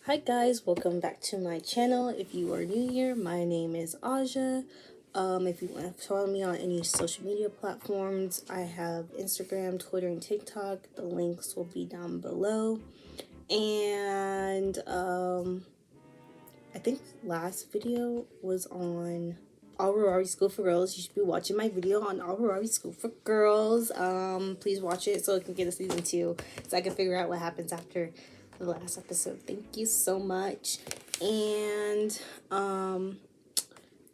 Hi guys, welcome back to my channel. If you are new here, my name is Aja. If you want to follow me on any social media platforms, I have Instagram, Twitter, and TikTok. The links will be down below. And I think last video was on Aurora School for Girls. You should be watching my video on Aurora School for Girls. Please watch it so I can get a season 2, so I can figure out what happens after the last episode. Thank you so much. And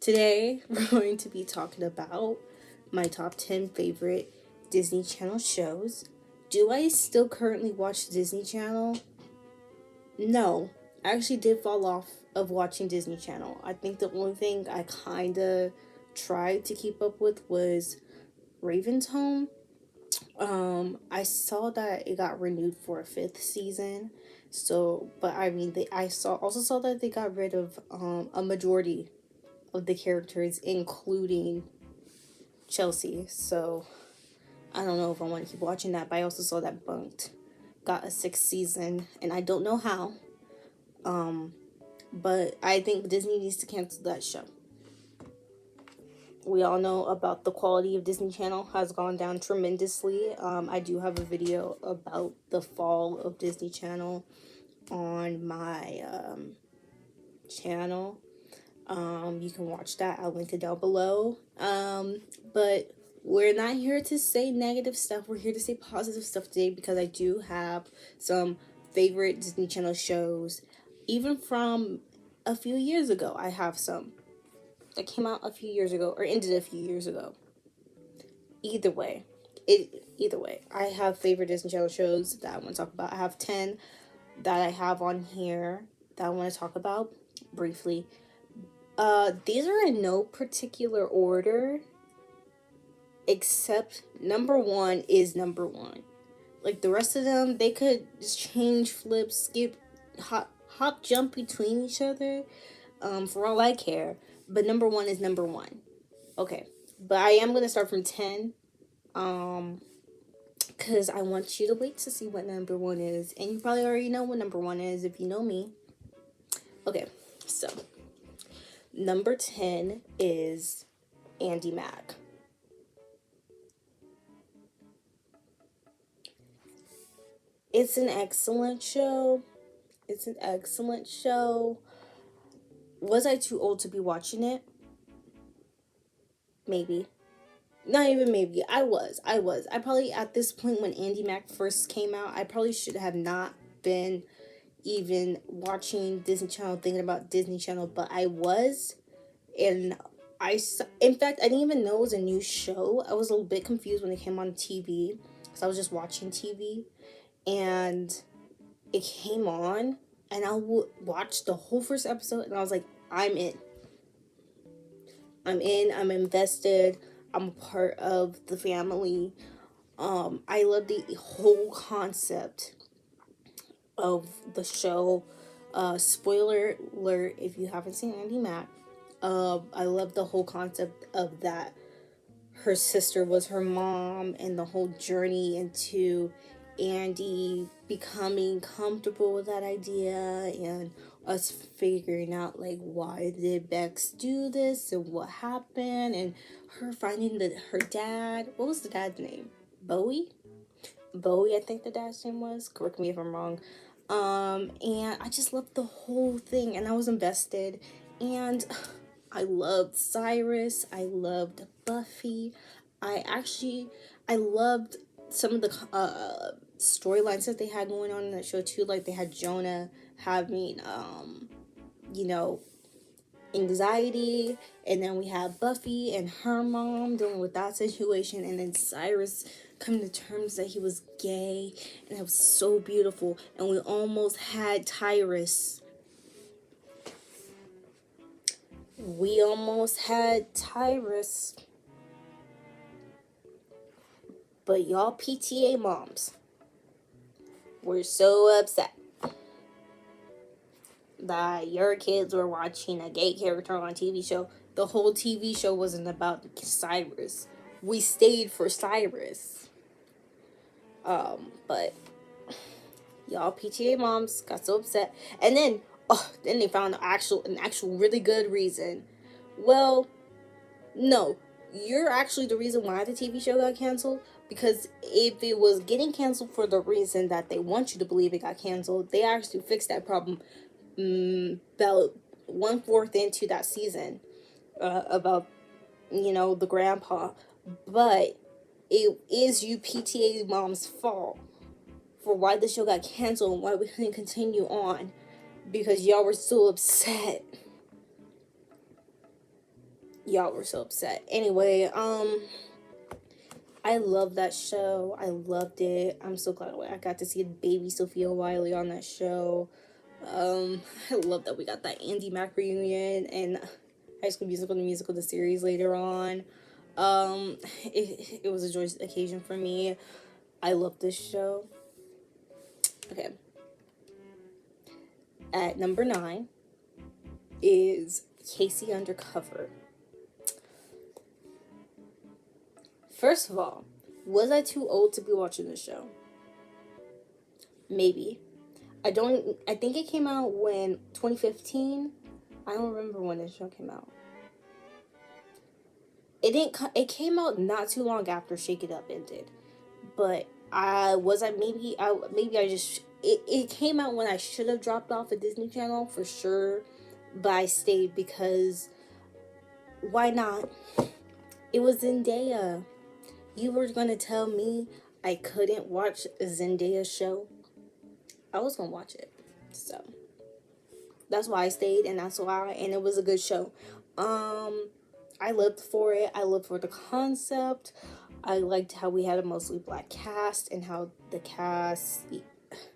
today we're going to be talking about my top 10 favorite Disney Channel shows. Do I still currently watch Disney Channel? No, I actually did fall off of watching Disney Channel. I think the only thing I kind of tried to keep up with was Raven's Home. I saw that it got renewed for a 5th season. So, but I mean, I also saw that they got rid of a majority of the characters, including Chelsea. So, I don't know if I want to keep watching that. But I also saw that Bunked got a 6th season, and I don't know how. But I think Disney needs to cancel that show. We all know about the quality of Disney Channel has gone down tremendously. I do have a video about the fall of Disney Channel on my channel. You can watch that. I'll link it down below. But we're not here to say negative stuff. We're here to say positive stuff today because I do have some favorite Disney Channel shows, even from a few years ago. I have some that came out a few years ago or ended a few years ago. Either way, I have favorite Disney Channel shows that I want to talk about. I have 10 that I have on here that I want to talk about briefly. These are in no particular order, except number 1 is number 1. Like the rest of them, they could just change, flip, skip, hop, jump between each other. For all I care. But number 1 is number 1. Okay. But I am going to start from 10. Because I want you to wait to see what number 1 is. And you probably already know what number 1 is if you know me. Okay. So, number 10 is Andy Mack. It's an excellent show. Was I too old to be watching it? Maybe. Not even maybe. I was. I probably, at this point when Andy Mack first came out, I probably should have not been even watching Disney Channel, thinking about Disney Channel, but I was. And in fact, I didn't even know it was a new show. I was a little bit confused when it came on TV, because I was just watching TV. And it came on, and I would watch the whole first episode, and I was like, I'm in. I'm invested. I'm a part of the family. I love the whole concept of the show. Spoiler alert if you haven't seen Andy Mack. I love the whole concept of that. Her sister was her mom, and the whole journey into Andy becoming comfortable with that idea, and us figuring out like why did Bex do this and what happened, and her finding her dad. What was the dad's name? Bowie, I think the dad's name was. Correct me if I'm wrong. And I just loved the whole thing, and I was invested, and I loved Cyrus. I loved Buffy. I loved some of the storylines that they had going on in that show too. Like they had Jonah having you know, anxiety, and then we have Buffy and her mom dealing with that situation, and then Cyrus coming to terms that he was gay, and it was so beautiful. And we almost had Tyrus. But y'all PTA moms were so upset that your kids were watching a gay character on a TV show. The whole TV show wasn't about Cyrus. We stayed for Cyrus. But Y'all PTA moms got so upset. And then, then they found an actual really good reason. Well, no, you're actually the reason why the TV show got canceled. Because if it was getting canceled for the reason that they want you to believe it got canceled, they actually fixed that problem about 1/4 into that season, about, the grandpa. But it is you PTA mom's fault for why the show got canceled and why we couldn't continue on, because y'all were so upset. Y'all were so upset. Anyway, I love that show. I loved it. I'm so glad I got to see baby Sophia Wiley on that show. I love that we got that Andy Mack reunion and High School Musical, the musical, the series later on. It was a joyous occasion for me. I love this show. Okay. At number 9 is Casey Undercover. First of all, was I too old to be watching this show? Maybe. I think it came out when 2015. I don't remember when this show came out. It came out not too long after Shake It Up ended. But it came out when I should have dropped off a Disney Channel for sure, but I stayed because why not? It was Zendaya. You were gonna tell me I couldn't watch a Zendaya show? I was gonna watch it. So that's why I stayed, and it was a good show. I lived for it. I lived for the concept. I liked how we had a mostly black cast and how the cast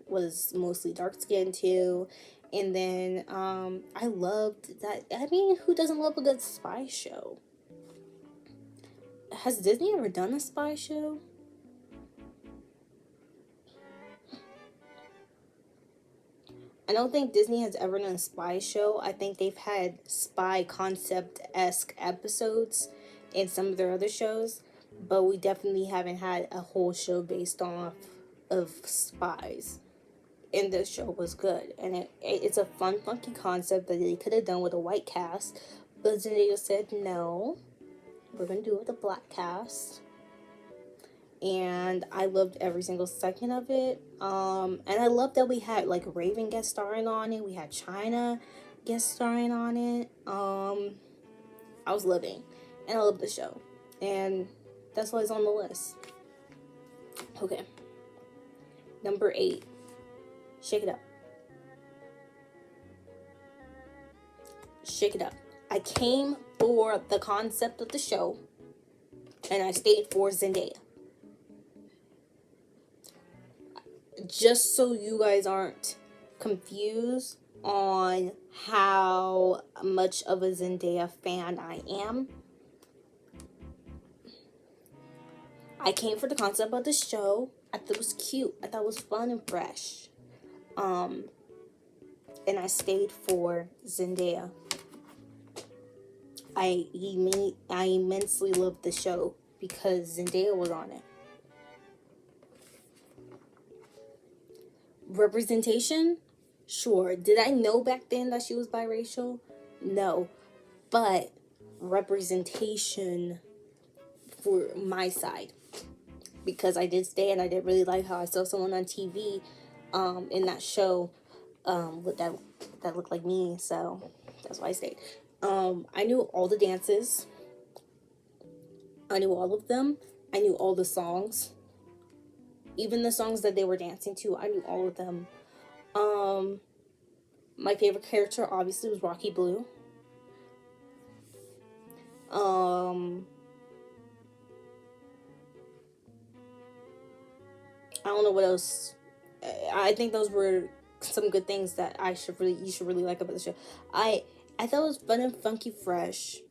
was mostly dark skinned too. And then I loved that. I mean, who doesn't love a good spy show? Has Disney ever done a spy show? I don't think Disney has ever done a spy show. I think they've had spy concept-esque episodes in some of their other shows, but we definitely haven't had a whole show based off of spies. And this show was good, and it's a fun, funky concept that they could have done with a white cast, but then they just said no, we're gonna do it with a black cast. And I loved every single second of it. And I loved that we had like Raven guest starring on it. We had China guest starring on it. I was living, and I love the show, and that's why it's on the list. Okay, number 8, Shake It Up. Shake It Up. I came for the concept of the show, and I stayed for Zendaya. Just so you guys aren't confused on how much of a Zendaya fan I am, I came for the concept of the show. I thought it was cute. I thought it was fun and fresh. And I stayed for Zendaya. I immensely loved the show because Zendaya was on it. Representation? Sure. Did I know back then that she was biracial? No. But representation for my side. Because I did stay, and I did really like how I saw someone on TV in that show with that looked like me. So that's why I stayed. I knew all the dances. I knew all of them. I knew all the songs. Even the songs that they were dancing to, I knew all of them. My favorite character obviously was Rocky Blue. I don't know what else. I think those were some good things that you should really like about the show. I thought it was fun and funky, fresh.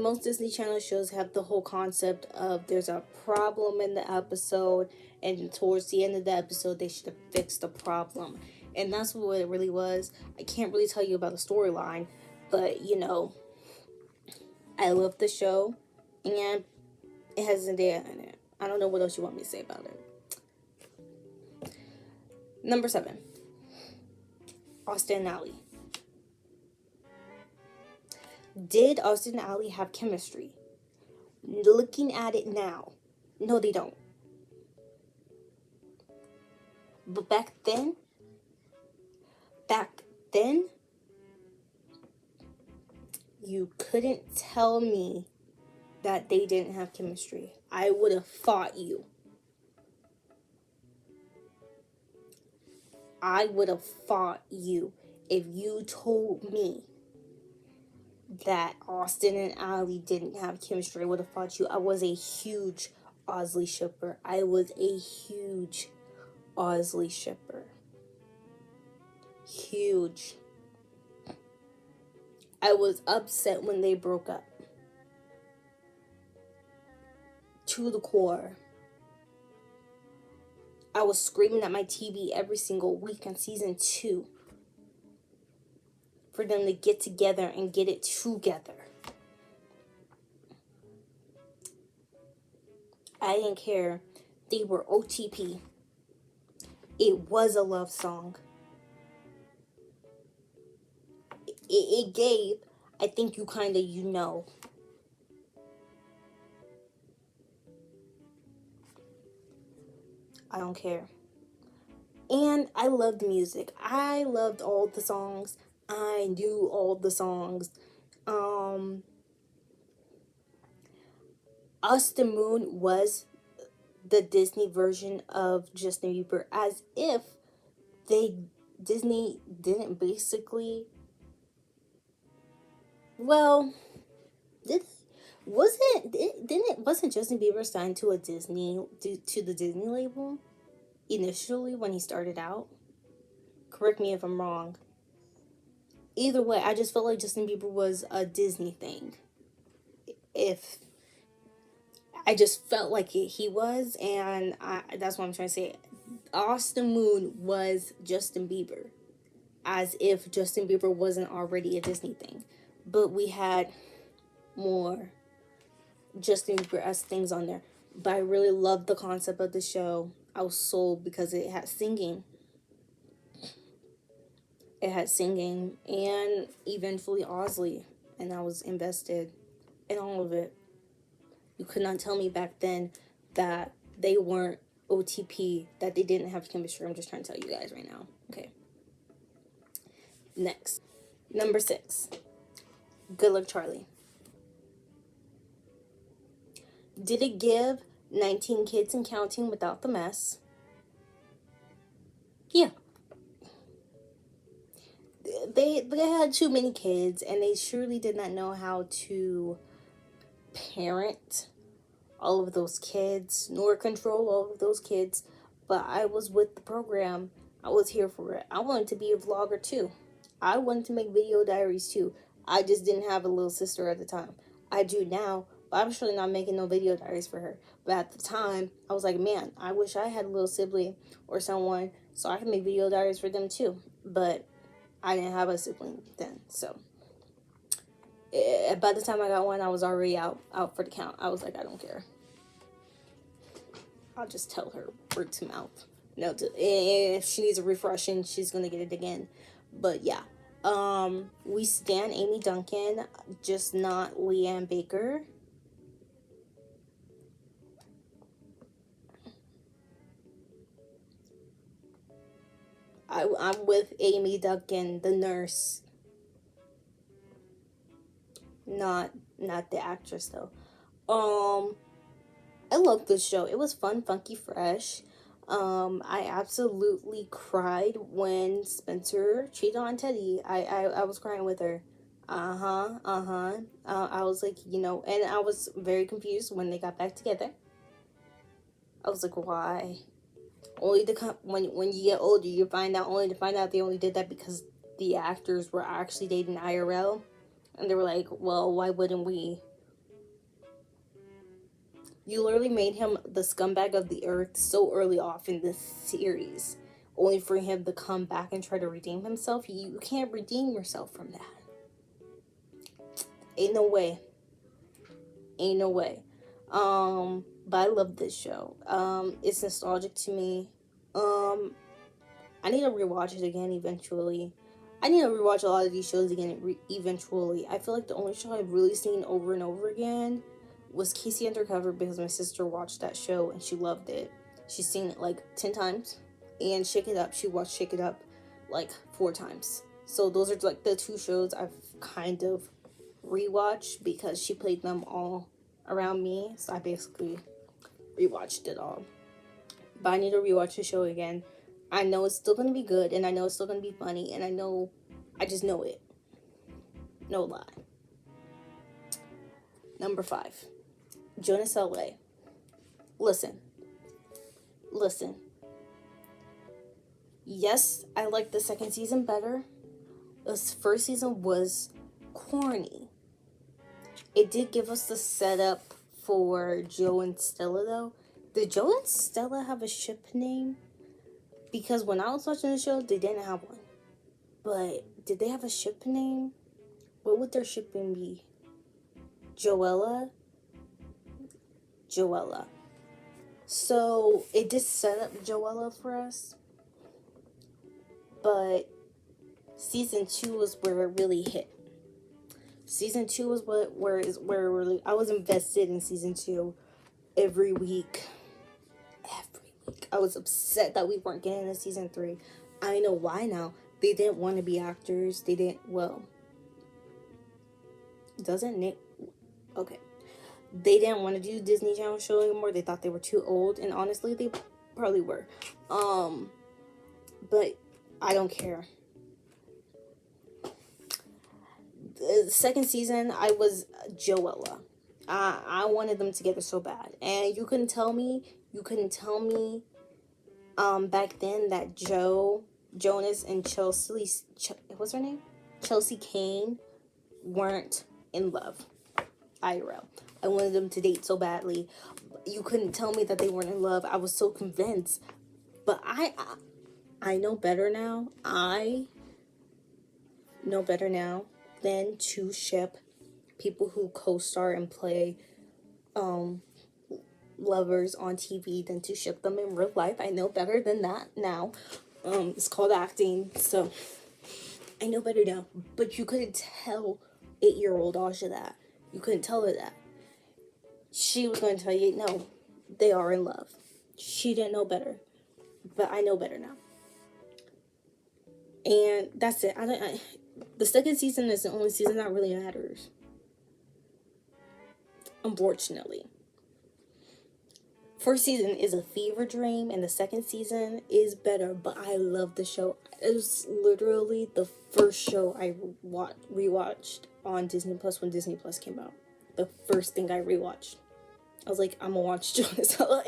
Most Disney Channel shows have the whole concept of there's a problem in the episode, and towards the end of the episode, they should have fixed the problem. And that's what it really was. I can't really tell you about the storyline, but, I love the show, and it has Zendaya in it. I don't know what else you want me to say about it. Number 7, Austin and Ally. Did Austin and Ally have chemistry? Looking at it now, no, they don't. But back then, you couldn't tell me that they didn't have chemistry. I would have fought you. I would have fought you if you told me that Austin and Ally didn't have chemistry. I would have fought you. I was a huge Osley shipper. I was a huge Osley shipper. Huge. I was upset when they broke up. To the core. I was screaming at my TV every single week in season 2 for them to get together and get it together. I didn't care. They were OTP. It was a love song. It gave, I think you kind of, you know. I don't care. And I loved music. I loved all the songs. I knew all the songs. Us the Moon was the Disney version of Justin Bieber, as if Disney didn't basically, well, wasn't Justin Bieber signed to the Disney label initially when he started out? Correct me if I'm wrong. Either way, I just felt like Justin Bieber was a Disney thing. If I just felt like he was, and that's what I'm trying to say. Us the Moon was Justin Bieber, as if Justin Bieber wasn't already a Disney thing. But we had more Justin Bieber-esque things on there. But I really loved the concept of the show. I was sold because it had singing. It had singing and eventually Osley, and I was invested in all of it. You could not tell me back then that they weren't OTP, that they didn't have chemistry. I'm just trying to tell you guys right now. Okay. Next. Number 6. Good Luck Charlie. Did it give 19 kids and counting without the mess? Yeah. They had too many kids, and they surely did not know how to parent all of those kids, nor control all of those kids. But I was with the program. I was here for it. I wanted to be a vlogger too. I wanted to make video diaries too. I just didn't have a little sister at the time. I do now, but I'm surely not making no video diaries for her. But at the time, I was like, man, I wish I had a little sibling or someone so I could make video diaries for them too. But I didn't have a sibling then, so by the time I got one, I was already out for the count. I was like, I don't care. I'll just tell her word to mouth. No, if she needs a refreshing, she's gonna get it again. But yeah, we stan Amy Duncan, just not Leanne Baker. I'm with Amy Duncan, the nurse. Not the actress though. I love this show. It was fun, funky, fresh. I absolutely cried when Spencer cheated on Teddy. I was crying with her. I was like, and I was very confused when they got back together. I was like, why? Only to come when you get older, you find out they only did that because the actors were actually dating IRL, and they were like, well, why wouldn't we? You literally made him the scumbag of the earth so early off in this series, only for him to come back and try to redeem himself. You can't redeem yourself from that. Ain't no way. But I love this show. It's nostalgic to me. I need to rewatch it again eventually. I need to rewatch a lot of these shows again eventually. I feel like the only show I've really seen over and over again was Casey Undercover, because my sister watched that show and she loved it. She's seen it like 10 times. And Shake It Up, she watched Shake It Up like 4 times. So those are like the 2 shows I've kind of rewatched because she played them all around me. So I basically rewatched it all. But I need to rewatch the show again. I know it's still gonna be good, and I know it's still gonna be funny, and I just know it. No lie. Number 5, Jonas LA. Listen. Yes, I like the second season better. This first season was corny. It did give us the setup for Joe and Stella, though. Did Joe and Stella have a ship name? Because when I was watching the show, they didn't have one. But did they have a ship name? What would their ship name be? Joella? So it did set up Joella for us. But season 2 was where it really hit. Season 2 was where really I was invested in season 2 every week. I was upset that we weren't getting a season 3. I know why now. They didn't want to be actors. They didn't, well, doesn't Nick, okay. They didn't want to do Disney Channel show anymore. They thought they were too old, and honestly, they probably were. But I don't care. The second season, I was Joella. I wanted them together so bad, and you couldn't tell me back then that Jonas and what's her name? Chelsea Kane weren't in love. IRL. I wanted them to date so badly. You couldn't tell me that they weren't in love. I was so convinced. But I know better now. I know better now than to ship people who co-star and play lovers on TV than to ship them in real life. I know better than that now. It's called acting, so I know better now. But you couldn't tell 8-year-old Asha that. You couldn't tell her that. She was going to tell you, no, they are in love. She didn't know better, but I know better now. And that's it. The second season is the only season that really matters. Unfortunately. First season is a fever dream, and the second season is better, but I love the show. It was literally the first show I rewatched on Disney Plus when Disney Plus came out. The first thing I rewatched. I was like, I'm gonna watch Jonas LA.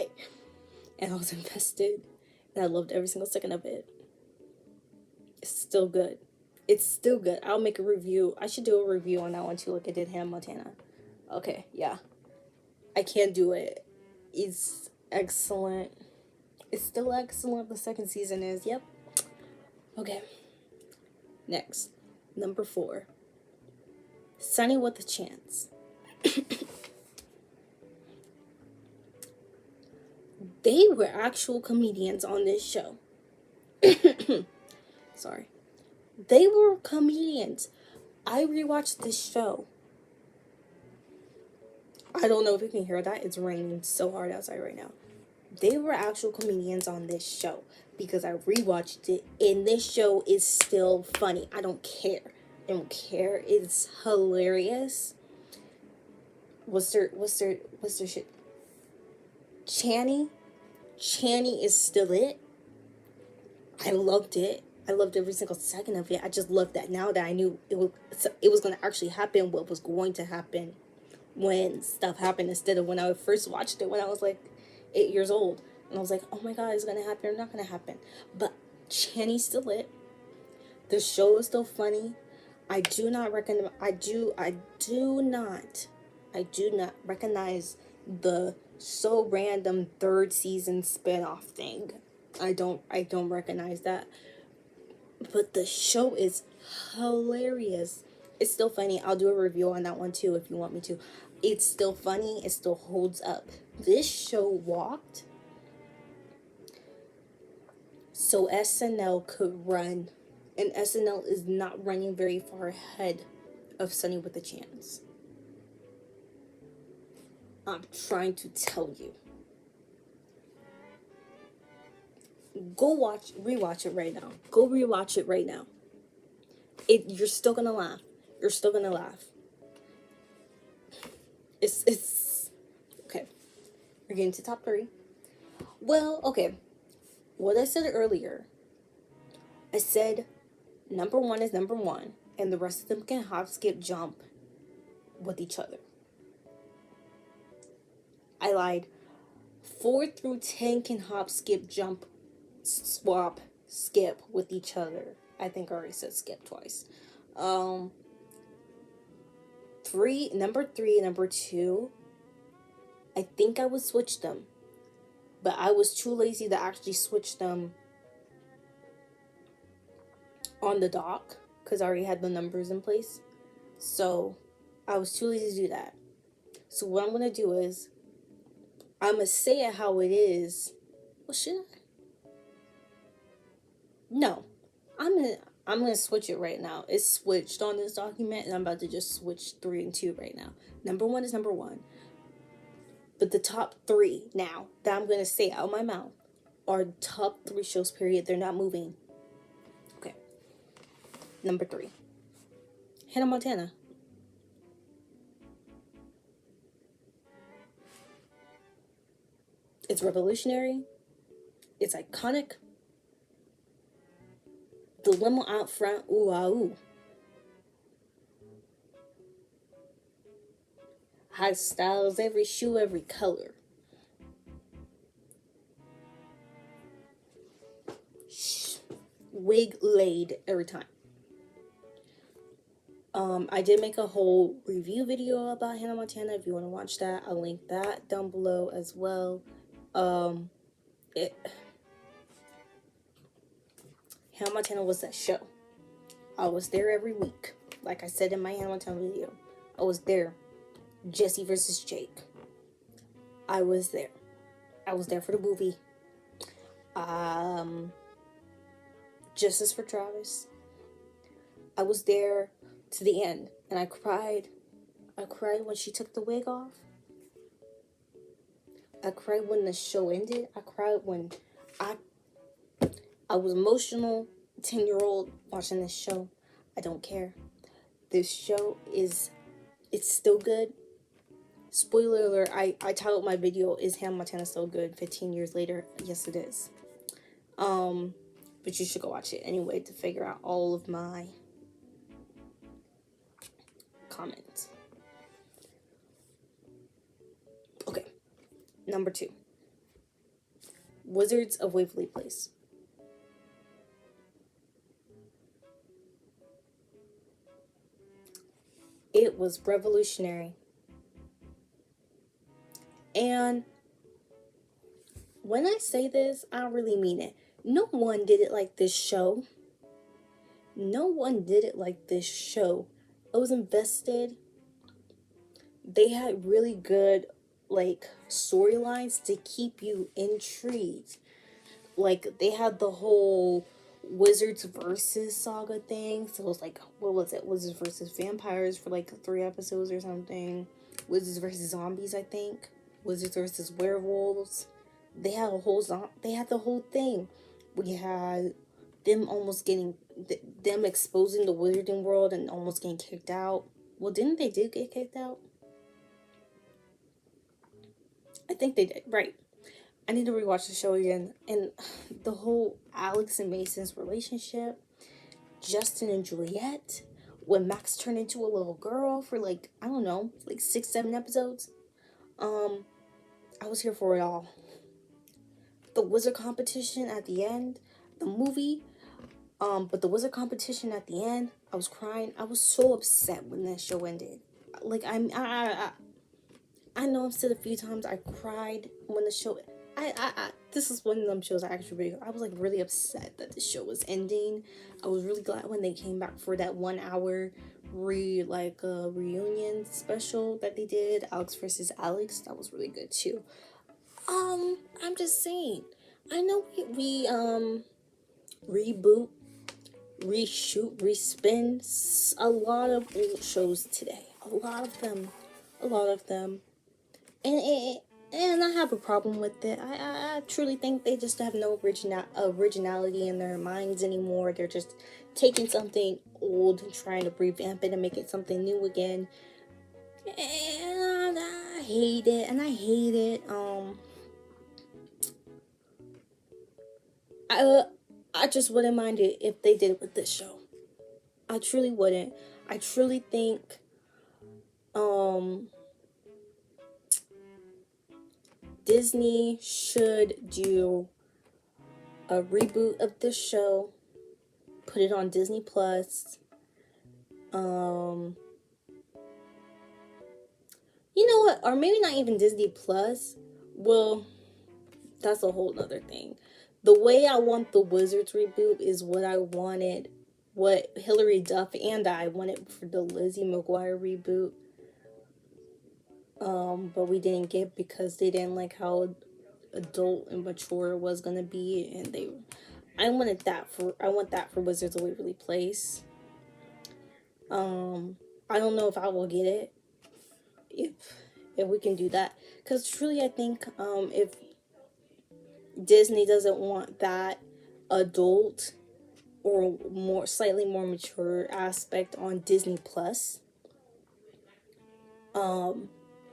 And I was invested, and I loved every single second of it. It's still good. I'll make a review. I should do a review on that one too, like I did Hannah Montana. Okay, yeah. I can do it. It's excellent. It's still excellent. The second season is. Yep. Okay. Next. Number 4. Sunny with a Chance. They were actual comedians on this show. Sorry. They were comedians. I rewatched this show. I don't know if you can hear that. It's raining so hard outside right now. They were actual comedians on this show because I rewatched it, and this show is still funny. I don't care. It's hilarious. What's their shit? Channy is still it. I loved it. I loved every single second of it. I just loved that now that I knew it was going to actually happen, what was going to happen when stuff happened, instead of when I first watched it when I was like 8 years old. And I was like, oh my God, it's going to happen or not going to happen. But Channy's still it. The show is still funny. I do not recognize the so random third season spinoff thing. I don't recognize that. But the show is hilarious. It's still funny. I'll do a review on that one too if you want me to. It's still funny. It still holds up. This show walked so SNL could run, and SNL is not running very far ahead of Sunny with a Chance. I'm trying to tell you. Rewatch it right now. Go rewatch it right now. You're still gonna laugh. You're still gonna laugh. It's okay. We're getting to top 3. Well, okay. What I said earlier. I said number 1 is number 1, and the rest of them can hop, skip, jump with each other. I lied. 4 through 10 can hop, skip, jump, swap, skip with each other. I think I already said skip twice. Number 3 and number 2, I think I would switch them, but I was too lazy to actually switch them on the dock because I already had the numbers in place. So I was too lazy to do that. So what I'm gonna do is I'm gonna say it how it is. Well, should I? No, I'm gonna switch it right now. It's switched on this document, and I'm about to just switch 3 and 2 right now. Number 1 is number 1, but the top 3 now that I'm gonna say out of my mouth are top 3 shows. Period. They're not moving. Okay. Number 3, Hannah Montana. It's revolutionary. It's iconic. The limo out front, ooh ah ooh. High styles, every shoe, every color. Wig laid every time. I did make a whole review video about Hannah Montana. If you want to watch that, I'll link that down below as well. Hannah Montana was that show. I was there every week. Like I said in my Hannah Montana video, I was there. Jesse versus Jake. I was there. I was there for the movie. Justice for Travis. I was there to the end, and I cried. I cried when she took the wig off. I cried when the show ended. I cried when I was emotional. 10-year-old watching this show. I don't care. This show it's still good. Spoiler alert, I titled my video, "Is Hannah Montana Still Good 15 years later?" Yes, it is. But you should go watch it anyway to figure out all of my comments. Okay, number 2, Wizards of Waverly Place. It was revolutionary. And when I say this, I really mean it. No one did it like this show. No one did it like this show. I was invested. They had really good, like, storylines to keep you intrigued. Like, they had the whole Wizards versus saga thing. So it was like, what was it? Wizards versus vampires for like 3 episodes or something. Wizards versus zombies, I think. Wizards versus werewolves. They had they had the whole thing. We had them almost getting them exposing the wizarding world and almost getting kicked out. Well, didn't they get kicked out? I think they did. Right. I need to rewatch the show again. And the whole Alex and Mason's relationship, Justin and Juliet, when Max turned into a little girl for like, I don't know, like 6-7 episodes. I was here for it all. The wizard competition at the end, the movie, but the wizard competition at the end, I was crying. I was so upset when that show ended. Like, I know I've said a few times I cried when the show. This is one of them shows I actually I was like really upset that the show was ending. I was really glad when they came back for that 1 hour reunion special that they did, Alex versus Alex. That was really good too. I'm just saying. I know we reboot, reshoot, respin a lot of old shows today. A lot of them. A lot of them. And I have a problem with it. I truly think they just have no originality in their minds anymore. They're just taking something old and trying to revamp it and make it something new again. And I hate it. And I hate it. I just wouldn't mind it if they did it with this show. I truly wouldn't. I truly think Disney should do a reboot of this show, put it on Disney Plus. You know what? Or maybe not even Disney Plus. Well, that's a whole other thing. The way I want the Wizards reboot is what I wanted, what Hilary Duff and I wanted for the Lizzie McGuire reboot. But we didn't get because they didn't like how adult and mature it was gonna be, and I want that for Wizards of Waverly Place. I don't know if I will get it if we can do that, because truly I think if Disney doesn't want that adult or slightly more mature aspect on Disney Plus,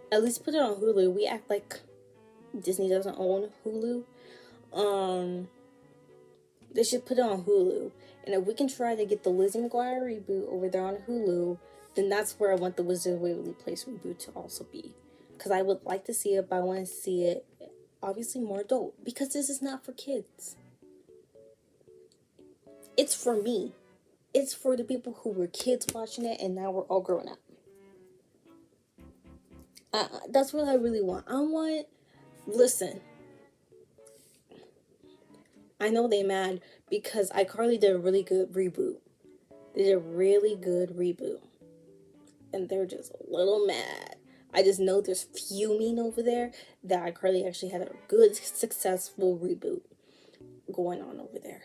at least put it on Hulu. We act like Disney doesn't own Hulu. They should put it on Hulu. And if we can try to get the Lizzie McGuire reboot over there on Hulu, then that's where I want the Wizard of Waverly Place reboot to also be. Because I would like to see it, but I want to see it obviously more adult. Because this is not for kids. It's for me. It's for the people who were kids watching it and now we're all grown up. That's what I really want. Listen. I know they mad because iCarly did a really good reboot. They did a really good reboot. And they're just a little mad. I just know there's fuming over there that iCarly actually had a good, successful reboot going on over there.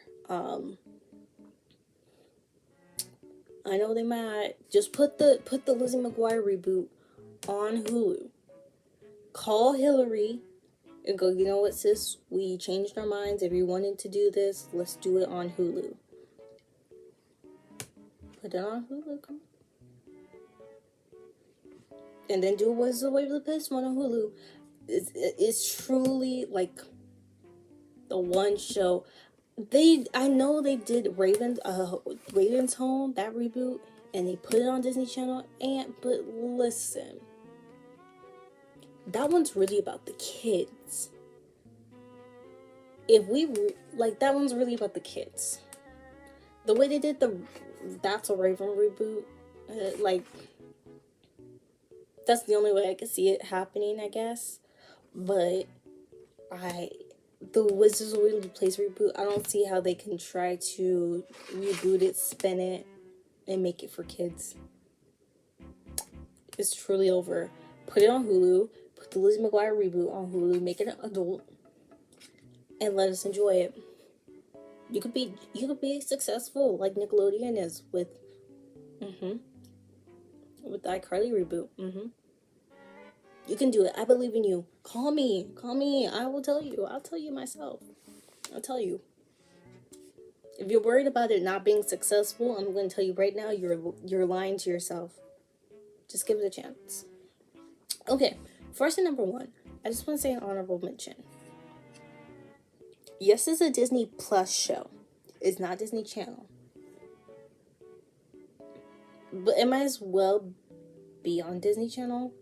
I know they're mad. Just put the Lizzie McGuire reboot on Hulu. Call Hillary and go, you know what, sis? We changed our minds. If you wanted to do this, let's do it on Hulu. Put it on Hulu, come on. And then do What's the Way of the Piss one on Hulu. It's truly like the one show. I know they did Raven's Home, that reboot, and they put it on Disney Channel. But listen, that one's really about the kids. That one's really about the kids. The way they did the That's a Raven reboot, that's the only way I could see it happening, I guess. But the Wizards of Waverly Place reboot, I don't see how they can try to reboot it, spin it, and make it for kids. It's truly over. Put it on Hulu. Put the Lizzie McGuire reboot on Hulu. Make it an adult, and let us enjoy it. You could be successful like Nickelodeon is with the iCarly reboot. You can do it. I believe in you. Call me. I will tell you. I'll tell you myself. I'll tell you. If you're worried about it not being successful, I'm going to tell you right now, you're lying to yourself. Just give it a chance. Okay, first and number one, I just want to say an honorable mention. Yes, it's a Disney Plus show. It's not Disney Channel. But it might as well be on Disney Channel.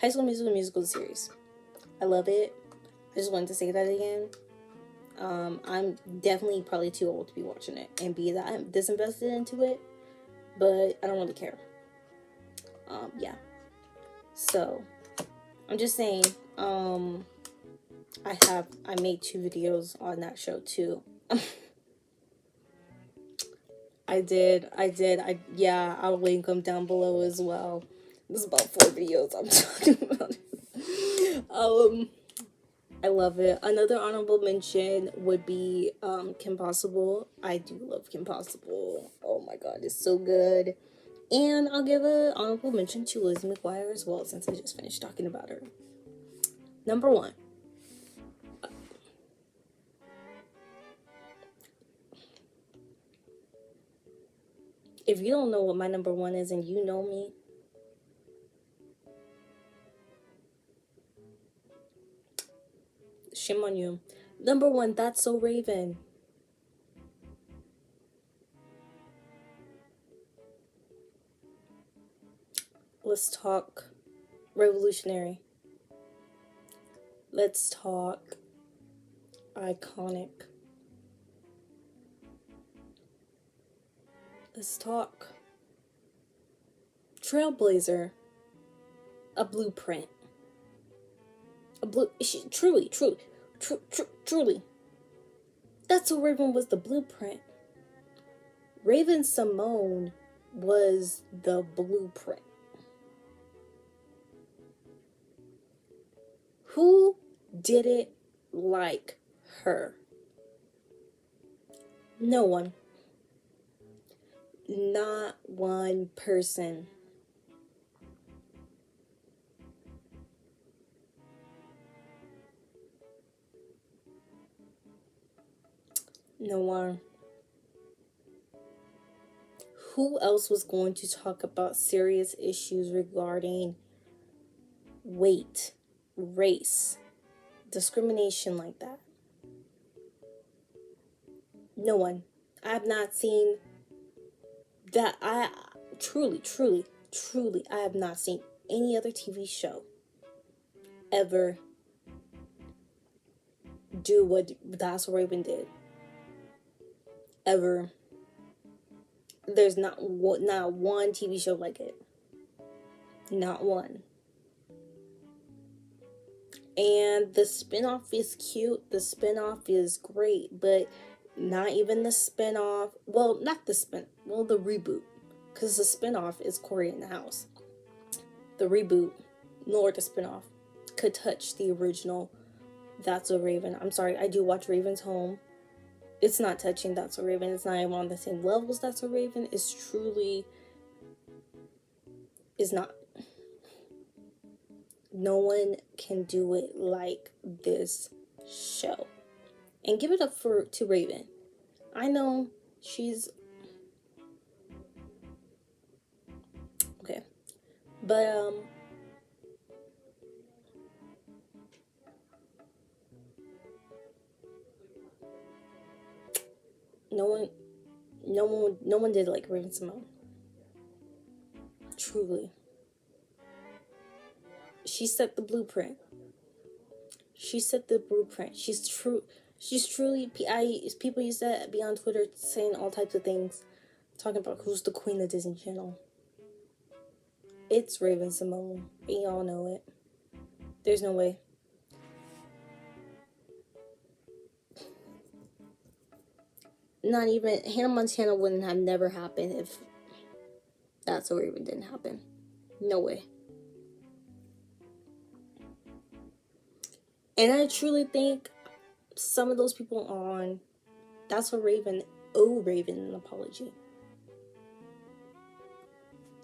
High School Musical series. I love it. I just wanted to say that again. I'm definitely probably too old to be watching it and be that disinvested into it, but I don't really care. Yeah. So, I'm just saying, I made 2 videos on that show too. I'll link them down below as well. This is about 4 videos I'm talking about. I love it. Another honorable mention would be Kim Possible. I do love Kim Possible. Oh my god, it's so good. And I'll give an honorable mention to Lizzie McGuire as well, since I just finished talking about her. Number one. If you don't know what my number one is and you know me, shame on you. Number one, That's So Raven. Let's talk revolutionary. Let's talk iconic. Let's talk trailblazer. A blueprint. Truly. That's So Raven was the blueprint. Raven Simone was the blueprint. Who did it like her? No one. Not one person. No one. Who else was going to talk about serious issues regarding weight, race, discrimination like that? No one. I have not seen that. I truly, I have not seen any other TV show ever do what That's What Raven did. Ever. There's not one TV show like it. Not one. And the spinoff is cute. The spinoff is great, but not even the spinoff. Well, not the the reboot, because the spinoff is Corey in the House. The reboot, nor the spinoff, could touch the original That's So Raven. I'm sorry, I do watch Raven's Home. It's not touching That's So Raven. It's not even on the same level as That's So Raven. It's truly is not. No one can do it like this show. And give it up to Raven. I know she's okay, but no one did like Raven Simone. Truly, she set the blueprint. She's truly. People used to be on Twitter saying all types of things, talking about who's the queen of Disney Channel. It's Raven Simone, and y'all know it. There's no way. Not even Hannah Montana wouldn't have never happened if That's So Raven didn't happen. No way. And I truly think some of those people on That's So Raven owe Raven an apology.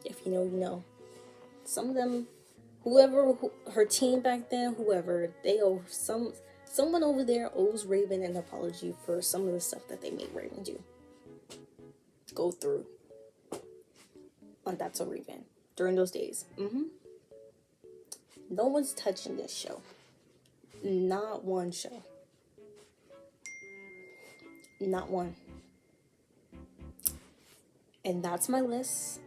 If you know, you know. Some of them, her team back then, whoever, they owe someone over there owes Raven an apology for some of the stuff that they made Raven go through on That's So Raven during those days. No one's touching this show. Not one show. Not one. And that's my list.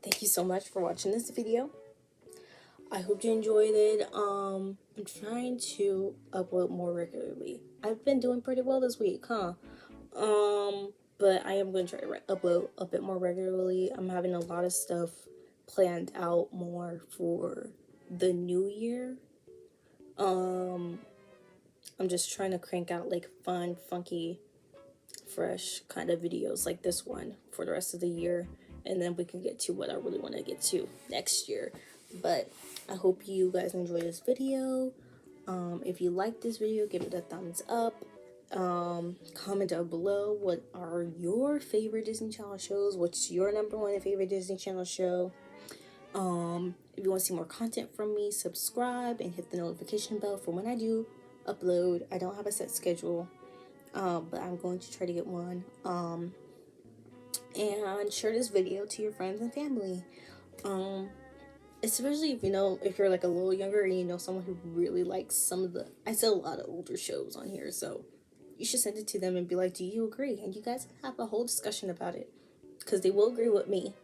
Thank you so much for watching this video. I hope you enjoyed it. I'm trying to upload more regularly. I've been doing pretty well this week, huh? But I am going to try to upload a bit more regularly. I'm having a lot of stuff planned out more for the new year. I'm just trying to crank out like fun, funky, fresh kind of videos like this one for the rest of the year, and then we can get to what I really want to get to next year. But I hope you guys enjoy this video. If you like this video, give it a thumbs up. Comment down below, what are your favorite Disney Channel shows? What's your #1 favorite Disney Channel show? If you want to see more content from me, subscribe and hit the notification bell for when I do upload. I don't have a set schedule, but I'm going to try to get one. And share this video to your friends and family. Especially if if you're like a little younger and you know someone who really likes some of I said a lot of older shows on here, so you should send it to them and be like, do you agree? And you guys have a whole discussion about it, because they will agree with me.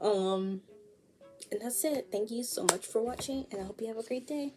And that's it. Thank you so much for watching, and I hope you have a great day.